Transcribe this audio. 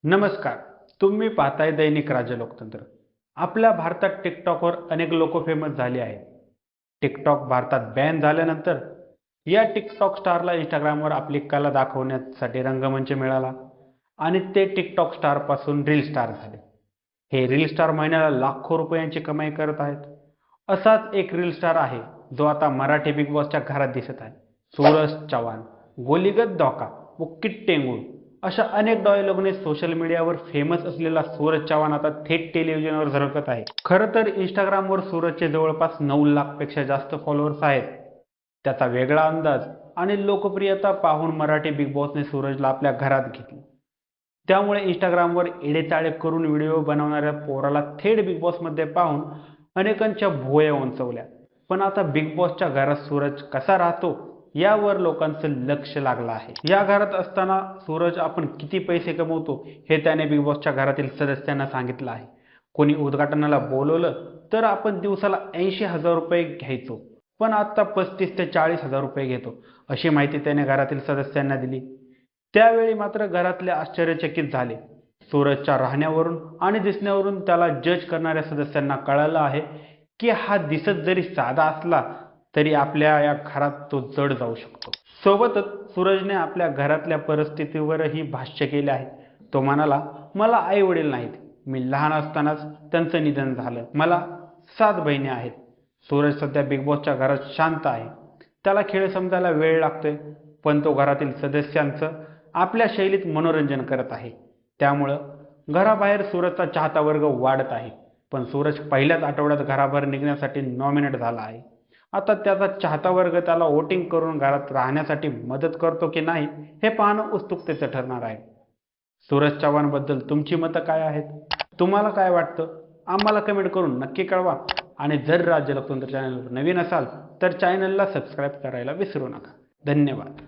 नमस्कार. तुम्ही पाहताय दैनिक राज्य लोकतंत्र. आपल्या भारतात टिकटॉकवर अनेक लोक फेमस झाले आहेत. टिकटॉक भारतात बॅन झाल्यानंतर या टिकटॉक स्टारला इंस्टाग्रामवर आपली कला दाखवण्यासाठी रंगमंच मिळाला आणि ते टिकटॉक स्टार पासून रील स्टार झाले. हे रील स्टार महिन्याला लाखो रुपयांची कमाई करत आहेत. असाच एक रील स्टार आहे जो आता मराठी बिग बॉसच्या घरात दिसत आहे. सूरज चव्हाण. गोलीगत धोका व किट्टेंगुळ अशा अनेक डायलॉगने सोशल मीडियावर फेमस असलेला सूरज चव्हाण आता थेट टेलिव्हिजनवर झळकत आहे. खरं तर इंस्टाग्रामवर सूरजचे जवळपास 9 लाखपेक्षा जास्त फॉलोअर्स आहेत. त्याचा वेगळा अंदाज आणि लोकप्रियता पाहून मराठी बिग बॉसने सूरजला आपल्या घरात घेतले. त्यामुळे इंस्टाग्रामवर एडेचाळे करून व्हिडिओ बनवणाऱ्या पोराला थेट बिग बॉसमध्ये पाहून अनेकांच्या भुवया उंचवल्या. पण आता बिग बॉसच्या घरात सूरज कसा राहतो यावर लोकांचं लक्ष लागलं आहे. या घरात असताना सूरज आपण किती पैसे कमवतो हे त्याने बिग बॉसच्या घरातील सदस्यांना सांगितलं आहे. कोणी उद्घाटनाला बोलवलं तर आपण दिवसाला 80,000 रुपये घ्यायचो, पण आता 35 ते 40,000 रुपये घेतो, अशी माहिती त्याने घरातील सदस्यांना दिली. त्यावेळी मात्र घरातले आश्चर्यचकित झाले. सूरजच्या राहण्यावरून आणि दिसण्यावरून त्याला जज करणाऱ्या सदस्यांना कळालं आहे की हा दिसत जरी साधा असला तरी आपल्या या घरात तो जड जाऊ शकतो. सोबतच सूरजने आपल्या घरातल्या परिस्थितीवरही भाष्य केले आहे. तो म्हणाला, मला आई वडील नाहीत, मी लहान असतानाच त्यांचं निधन झालं, मला 7 बहिणी आहेत. सूरज सध्या बिग बॉसच्या घरात शांत आहे. त्याला खेळ समजायला वेळ लागतोय, पण तो घरातील सदस्यांचं आपल्या शैलीत मनोरंजन करत आहे. त्यामुळं घराबाहेर सूरजचा चाहता वर्ग वाढत आहे. पण सूरज पहिल्याच आठवड्यात घराबाहेर निघण्यासाठी नॉमिनेट झाला आहे. आता त्याचा चाहता वर्ग त्याला वोटिंग करून घरात राहण्यासाठी मदत करतो की नाही हे पाहणं उत्सुकतेचं ठरणार आहे. सूरज चव्हाण बद्दल तुमची मतं काय आहेत? तुम्हाला काय वाटतं? आम्हाला कमेंट करून नक्की कळवा. आणि जर राज्य लोकतंत्र चॅनलवर नवीन असाल तर चॅनलला सबस्क्राईब करायला विसरू नका. धन्यवाद.